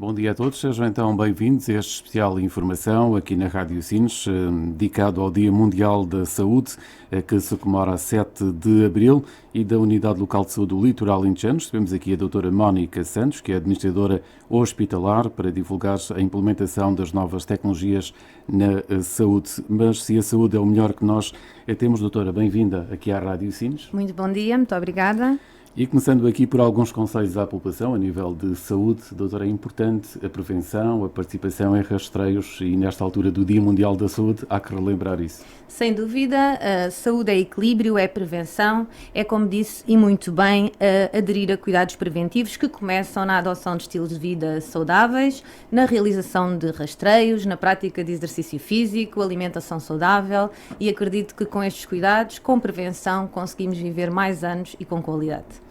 Bom dia a todos, sejam então bem-vindos a este especial de informação aqui na Rádio Sines, dedicado ao Dia Mundial da Saúde, que se comemora a 7 de Abril, e da Unidade Local de Saúde do Litoral Alentejano. Recebemos aqui a doutora Mónica Santos, que é administradora hospitalar, para divulgar a implementação das novas tecnologias na saúde. Mas se a saúde é o melhor que nós temos, doutora, bem-vinda aqui à Rádio Sines. Muito bom dia, muito obrigada. E começando aqui por alguns conselhos à população a nível de saúde, doutora, é importante a prevenção, a participação em rastreios e nesta altura do Dia Mundial da Saúde há que relembrar isso. Sem dúvida, a saúde é equilíbrio, é prevenção, é, como disse, e muito bem, aderir a cuidados preventivos que começam na adoção de estilos de vida saudáveis, na realização de rastreios, na prática de exercício físico, alimentação saudável, e acredito que com estes cuidados, com prevenção, conseguimos viver mais anos e com qualidade.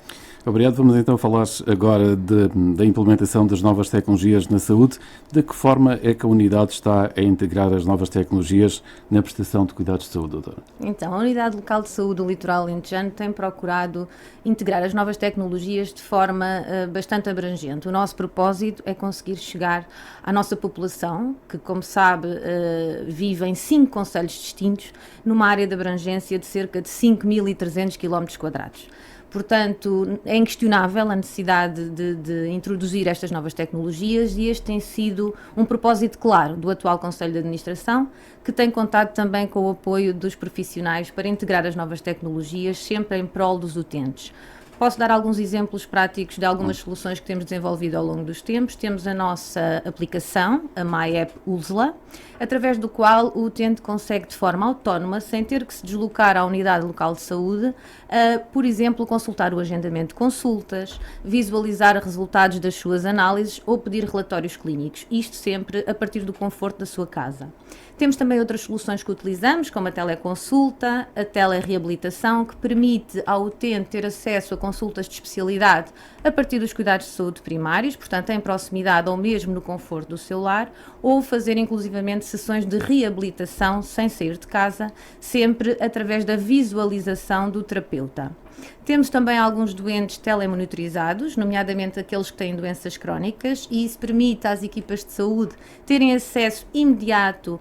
Obrigado. Vamos então falar agora da implementação das novas tecnologias na saúde. De que forma é que a unidade está a integrar as novas tecnologias na prestação de cuidados de saúde, doutora? Então, a Unidade Local de Saúde do Litoral Alentejano tem procurado integrar as novas tecnologias de forma bastante abrangente. O nosso propósito é conseguir chegar à nossa população, que, como sabe, vive em 5 concelhos distintos, numa área de abrangência de cerca de 5.300 km². Portanto, é inquestionável a necessidade de introduzir estas novas tecnologias e este tem sido um propósito claro do atual Conselho de Administração, que tem contado também com o apoio dos profissionais para integrar as novas tecnologias, sempre em prol dos utentes. Posso dar alguns exemplos práticos de algumas soluções que temos desenvolvido ao longo dos tempos. Temos a nossa aplicação, a MyApp ULSLA, através do qual o utente consegue de forma autónoma, sem ter que se deslocar à unidade local de saúde, por exemplo, consultar o agendamento de consultas, visualizar resultados das suas análises ou pedir relatórios clínicos, isto sempre a partir do conforto da sua casa. Temos também outras soluções que utilizamos, como a teleconsulta, a telereabilitação, que permite ao utente ter acesso a consultas de especialidade a partir dos cuidados de saúde primários, portanto em proximidade ou mesmo no conforto do seu lar, ou fazer inclusivamente sessões de reabilitação sem sair de casa, sempre através da visualização do terapeuta. Temos também alguns doentes telemonitorizados, nomeadamente aqueles que têm doenças crónicas, e isso permite às equipas de saúde terem acesso imediato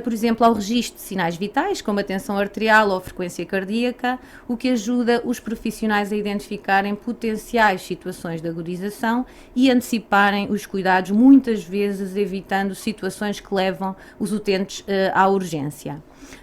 por exemplo, ao registro de sinais vitais, como a tensão arterial ou a frequência cardíaca, o que ajuda os profissionais a identificarem potenciais situações de agudização e anteciparem os cuidados, muitas vezes evitando situações que levam os utentes à urgência.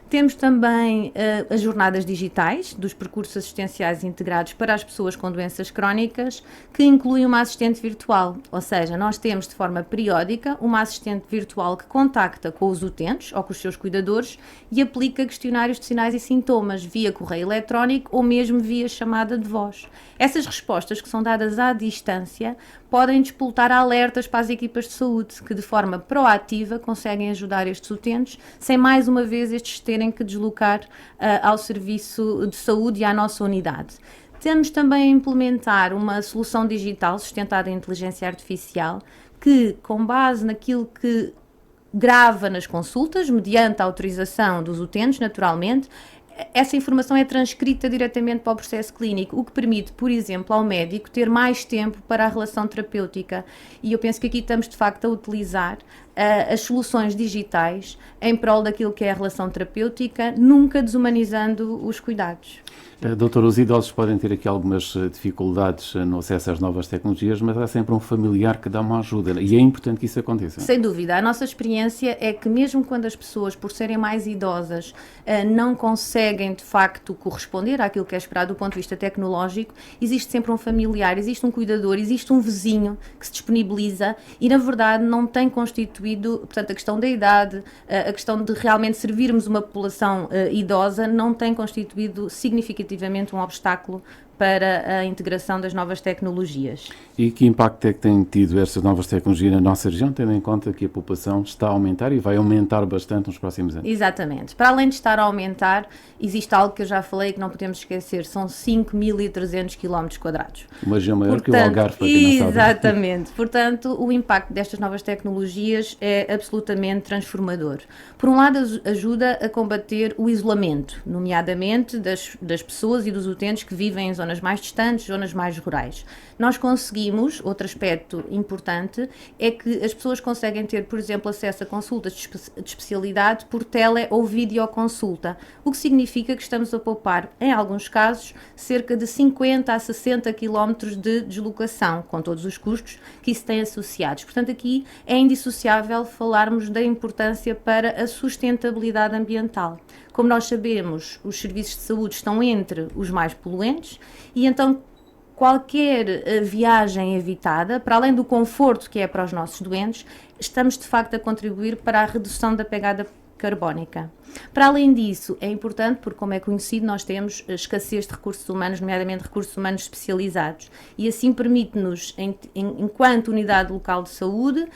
Temos também as jornadas digitais dos percursos assistenciais integrados para as pessoas com doenças crónicas, que incluem uma assistente virtual, ou seja, nós temos de forma periódica uma assistente virtual que contacta com os utentes ou com os seus cuidadores e aplica questionários de sinais e sintomas via correio eletrónico ou mesmo via chamada de voz. Essas respostas, que são dadas à distância, podem despoltar alertas para as equipas de saúde, que de forma proativa conseguem ajudar estes utentes, sem mais uma vez estes terem que deslocar ao serviço de saúde e à nossa unidade. Temos também a implementar uma solução digital sustentada em inteligência artificial, que, com base naquilo que grava nas consultas, mediante a autorização dos utentes, naturalmente, essa informação é transcrita diretamente para o processo clínico, o que permite, por exemplo, ao médico ter mais tempo para a relação terapêutica. E eu penso que aqui estamos, de facto, a utilizar as soluções digitais em prol daquilo que é a relação terapêutica, nunca desumanizando os cuidados. Doutor, os idosos podem ter aqui algumas dificuldades no acesso às novas tecnologias, mas há sempre um familiar que dá uma ajuda e é importante que isso aconteça. Sem dúvida. A nossa experiência é que mesmo quando as pessoas, por serem mais idosas, não conseguem de facto corresponder àquilo que é esperado do ponto de vista tecnológico, existe sempre um familiar, existe um cuidador, existe um vizinho que se disponibiliza e na verdade não tem constituído, portanto a questão da idade, a questão de realmente servirmos uma população idosa não tem constituído significativamente um obstáculo para a integração das novas tecnologias. E que impacto é que têm tido estas novas tecnologias na nossa região, tendo em conta que a população está a aumentar e vai aumentar bastante nos próximos anos? Exatamente. Para além de estar a aumentar, existe algo que eu já falei que não podemos esquecer, são 5.300 km². Uma região maior que o Algarve, para quem não sabe. Exatamente. Portanto, o impacto destas novas tecnologias utentes é absolutamente transformador. Por um lado, ajuda a combater o isolamento, nomeadamente das pessoas e dos utentes que vivem em zonas mais distantes, zonas mais rurais. Nós conseguimos, outro aspecto importante, é que as pessoas conseguem ter, por exemplo, acesso a consultas de especialidade por tele ou videoconsulta, o que significa que estamos a poupar, em alguns casos, cerca de 50 a 60 quilómetros de deslocação, com todos os custos que isso tem associados. Portanto, aqui é indissociável falarmos da importância para a sustentabilidade ambiental. Como nós sabemos, os serviços de saúde estão entre os mais poluentes e então qualquer viagem evitada, para além do conforto que é para os nossos doentes, estamos de facto a contribuir para a redução da pegada carbónica. Para além disso, é importante, porque como é conhecido, nós temos escassez de recursos humanos, nomeadamente recursos humanos especializados, e assim permite-nos, enquanto unidade local de saúde,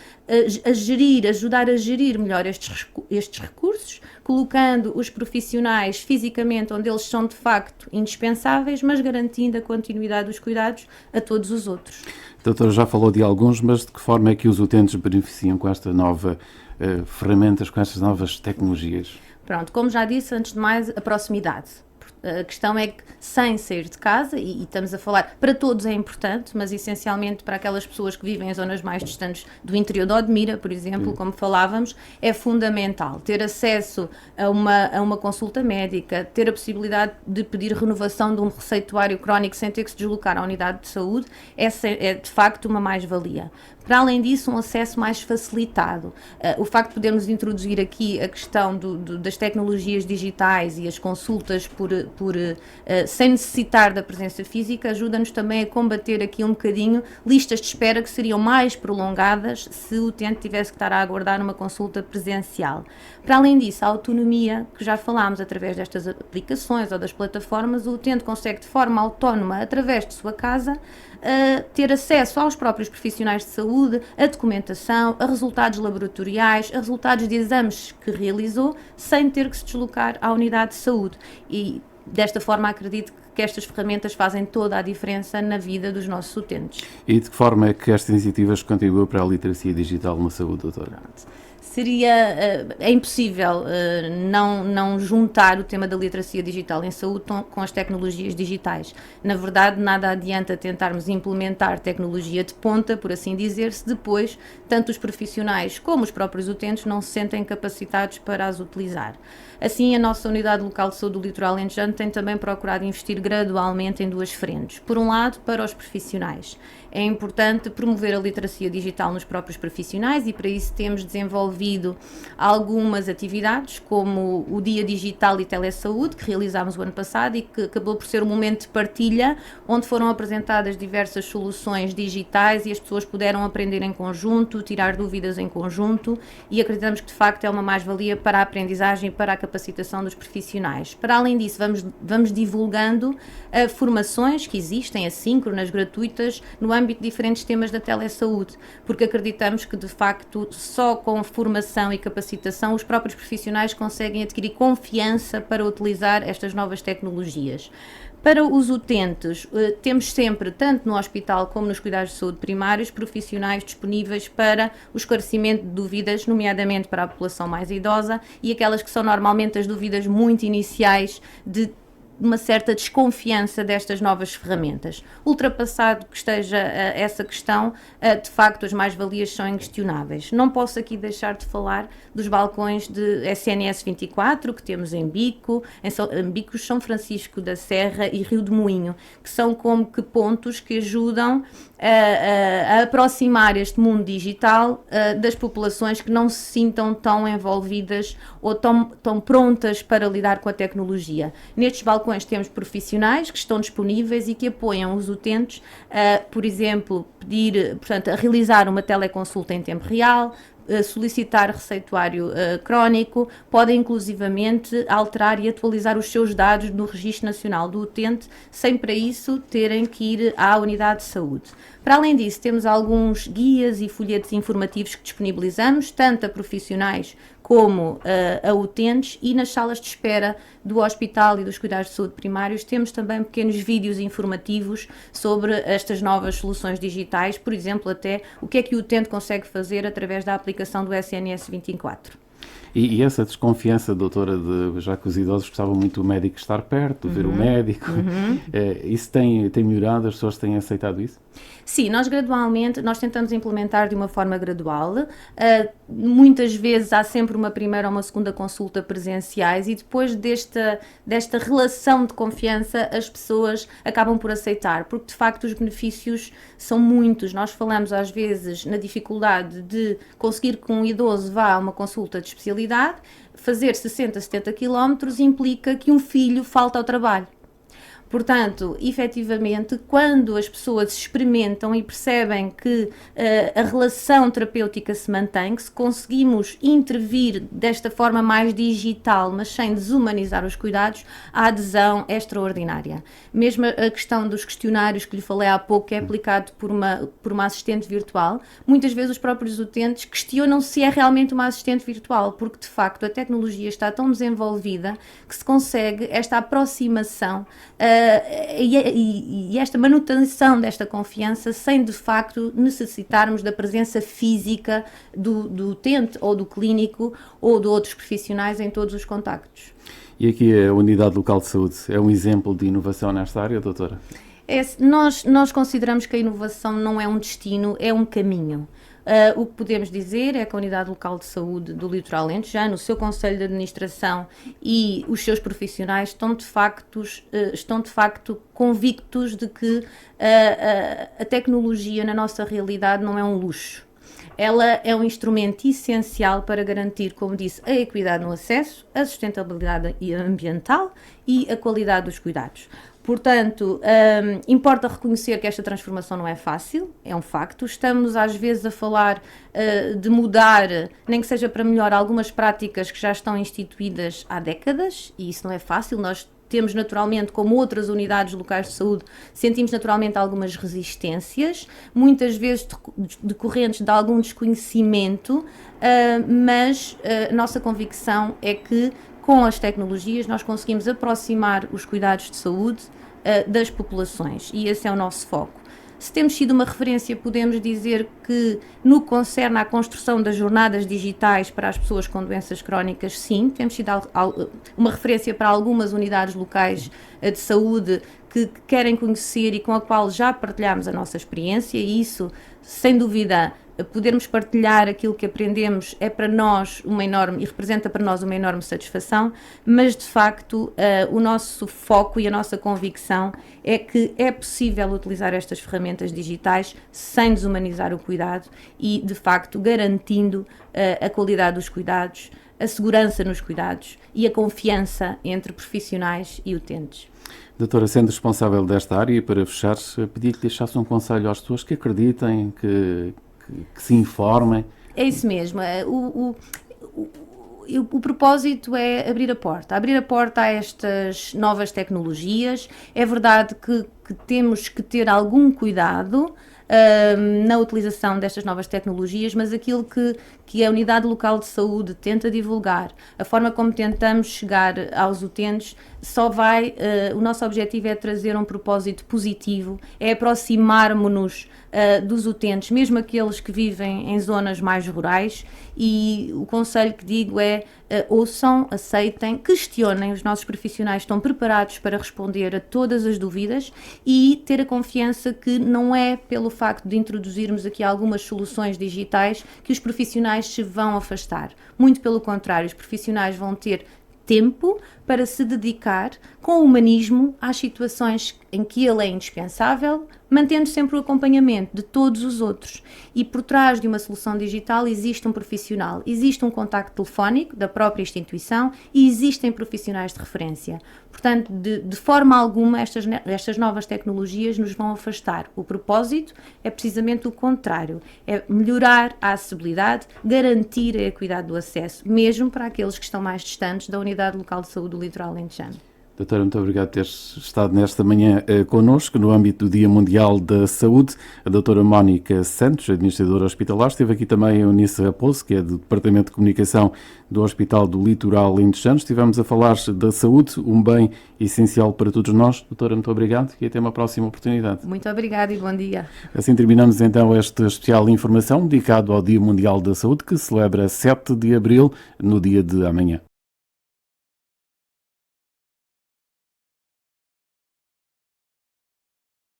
ajudar a gerir melhor estes recursos, colocando os profissionais fisicamente onde eles são de facto indispensáveis, mas garantindo a continuidade dos cuidados a todos os outros. Doutora, já falou de alguns, mas de que forma é que os utentes beneficiam com esta nova ferramentas, com estas novas tecnologias? Pronto, como já disse, antes de mais, a proximidade. A questão é que, sem sair de casa, e estamos a falar, para todos é importante, mas essencialmente para aquelas pessoas que vivem em zonas mais distantes do interior de Odmira, por exemplo, como falávamos, é fundamental ter acesso a uma consulta médica, ter a possibilidade de pedir renovação de um receituário crónico sem ter que se deslocar à unidade de saúde, essa é de facto uma mais-valia. Para além disso, um acesso mais facilitado. O facto de podermos introduzir aqui a questão das tecnologias digitais e as consultas sem necessitar da presença física ajuda-nos também a combater aqui um bocadinho listas de espera que seriam mais prolongadas se o utente tivesse que estar a aguardar uma consulta presencial. Para além disso, a autonomia, que já falámos através destas aplicações ou das plataformas, o utente consegue de forma autónoma, através de sua casa, ter acesso aos próprios profissionais de saúde, a documentação, a resultados laboratoriais, a resultados de exames que realizou, sem ter que se deslocar à unidade de saúde. E desta forma acredito que estas ferramentas fazem toda a diferença na vida dos nossos utentes. E de que forma é que estas iniciativas contribuem para a literacia digital na saúde, doutora? É impossível não juntar o tema da literacia digital em saúde com as tecnologias digitais. Na verdade, nada adianta tentarmos implementar tecnologia de ponta, por assim dizer, se depois tanto os profissionais como os próprios utentes não se sentem capacitados para as utilizar. Assim, a nossa Unidade Local de Saúde do Litoral Alentejano tem também procurado investir gradualmente em duas frentes. Por um lado, para os profissionais. É importante promover a literacia digital nos próprios profissionais e para isso temos desenvolvido algumas atividades, como o Dia Digital e Telesaúde, que realizámos o ano passado e que acabou por ser um momento de partilha, onde foram apresentadas diversas soluções digitais e as pessoas puderam aprender em conjunto, tirar dúvidas em conjunto e acreditamos que de facto é uma mais-valia para a aprendizagem e para a capacitação dos profissionais. Para além disso, vamos divulgando formações que existem, assíncronas, gratuitas, no âmbito de diferentes temas da telesaúde, porque acreditamos que de facto só com formação e capacitação os próprios profissionais conseguem adquirir confiança para utilizar estas novas tecnologias. Para os utentes, temos sempre, tanto no hospital como nos cuidados de saúde primários, profissionais disponíveis para o esclarecimento de dúvidas, nomeadamente para a população mais idosa e aquelas que são normalmente as dúvidas muito iniciais de uma certa desconfiança destas novas ferramentas. Ultrapassado que esteja essa questão, de facto as mais-valias são inquestionáveis. Não posso aqui deixar de falar dos balcões de SNS 24 que temos em Bico, em Bicos, São Francisco da Serra e Rio de Moinho, que são como que pontos que ajudam a aproximar este mundo digital das populações que não se sintam tão envolvidas ou tão prontas para lidar com a tecnologia. Nestes balcões temos profissionais que estão disponíveis e que apoiam os utentes, por exemplo, a realizar uma teleconsulta em tempo real, solicitar receituário crónico, podem inclusivamente alterar e atualizar os seus dados no Registro Nacional do Utente, sem para isso terem que ir à unidade de saúde. Para além disso, temos alguns guias e folhetos informativos que disponibilizamos, tanto a profissionais como a utentes, e nas salas de espera do hospital e dos cuidados de saúde primários temos também pequenos vídeos informativos sobre estas novas soluções digitais, por exemplo, até o que é que o utente consegue fazer através da aplicação do SNS 24. E essa desconfiança, doutora, já que os idosos gostavam muito do médico estar perto, ver o médico, isso tem melhorado? As pessoas têm aceitado isso? Sim, nós tentamos implementar de uma forma gradual. Muitas vezes há sempre uma primeira ou uma segunda consulta presenciais, e depois desta relação de confiança as pessoas acabam por aceitar, porque de facto os benefícios são muitos. Nós falamos às vezes na dificuldade de conseguir que um idoso vá a uma consulta de especialidade. Fazer 60, 70 quilómetros implica que um filho falta ao trabalho. Portanto, efetivamente, quando as pessoas experimentam e percebem que a relação terapêutica se mantém, que se conseguimos intervir desta forma mais digital, mas sem desumanizar os cuidados, a adesão é extraordinária. Mesmo a questão dos questionários que lhe falei há pouco, que é aplicado por uma assistente virtual, muitas vezes os próprios utentes questionam se é realmente uma assistente virtual, porque de facto a tecnologia está tão desenvolvida que se consegue esta aproximação e esta manutenção desta confiança sem de facto necessitarmos da presença física do utente ou do clínico ou de outros profissionais em todos os contactos. E aqui a Unidade Local de Saúde é um exemplo de inovação nesta área, doutora? Nós consideramos que a inovação não é um destino, é um caminho. O que podemos dizer é que a Unidade Local de Saúde do Litoral Alentejano, o seu Conselho de Administração e os seus profissionais estão de facto convictos de que a tecnologia na nossa realidade não é um luxo. Ela é um instrumento essencial para garantir, como disse, a equidade no acesso, a sustentabilidade ambiental e a qualidade dos cuidados. Portanto, importa reconhecer que esta transformação não é fácil, é um facto. Estamos às vezes a falar de mudar, nem que seja para melhor, algumas práticas que já estão instituídas há décadas, e isso não é fácil. Nós temos naturalmente, como outras unidades locais de saúde, sentimos naturalmente algumas resistências, muitas vezes decorrentes de algum desconhecimento, mas a nossa convicção é que com as tecnologias nós conseguimos aproximar os cuidados de saúde das populações, e esse é o nosso foco. Se temos sido uma referência, podemos dizer que no que concerne à construção das jornadas digitais para as pessoas com doenças crónicas, sim, temos sido uma referência para algumas unidades locais de saúde que querem conhecer e com a qual já partilhamos a nossa experiência, e isso, sem dúvida, podermos partilhar aquilo que aprendemos é para nós uma enorme, e representa para nós uma enorme satisfação, mas de facto o nosso foco e a nossa convicção é que é possível utilizar estas ferramentas digitais sem desumanizar o cuidado e de facto garantindo a qualidade dos cuidados, a segurança nos cuidados e a confiança entre profissionais e utentes. Doutora, sendo responsável desta área, e para fechar, pedi que deixasse um conselho às pessoas que acreditem, que se informem. É isso mesmo. O propósito é abrir a porta a estas novas tecnologias. É verdade que temos que ter algum cuidado na utilização destas novas tecnologias, mas aquilo que a Unidade Local de Saúde tenta divulgar, a forma como tentamos chegar aos utentes, o nosso objetivo é trazer um propósito positivo, é aproximarmos-nos dos utentes, mesmo aqueles que vivem em zonas mais rurais, e o conselho que digo é ouçam, aceitem, questionem, os nossos profissionais estão preparados para responder a todas as dúvidas e ter a confiança que não é pelo facto de introduzirmos aqui algumas soluções digitais que os profissionais se vão afastar. Muito pelo contrário, os profissionais vão ter tempo para se dedicar com humanismo às situações em que ele é indispensável, mantendo sempre o acompanhamento de todos os outros. E por trás de uma solução digital existe um profissional, existe um contacto telefónico da própria instituição e existem profissionais de referência. Portanto, de forma alguma, estas novas tecnologias nos vão afastar. O propósito é precisamente o contrário, é melhorar a acessibilidade, garantir a equidade do acesso, mesmo para aqueles que estão mais distantes da Unidade Local de Saúde do Litoral Alentejano. Doutora, muito obrigado por ter estado nesta manhã connosco no âmbito do Dia Mundial da Saúde. A doutora Mónica Santos, administradora hospitalar, esteve aqui também a Eunice Raposo, que é do Departamento de Comunicação do Hospital do Litoral Alentejano. Estivemos a falar da saúde, um bem essencial para todos nós. Doutora, muito obrigado e até uma próxima oportunidade. Muito obrigada e bom dia. Assim terminamos então esta especial informação dedicado ao Dia Mundial da Saúde, que celebra 7 de abril, no dia de amanhã.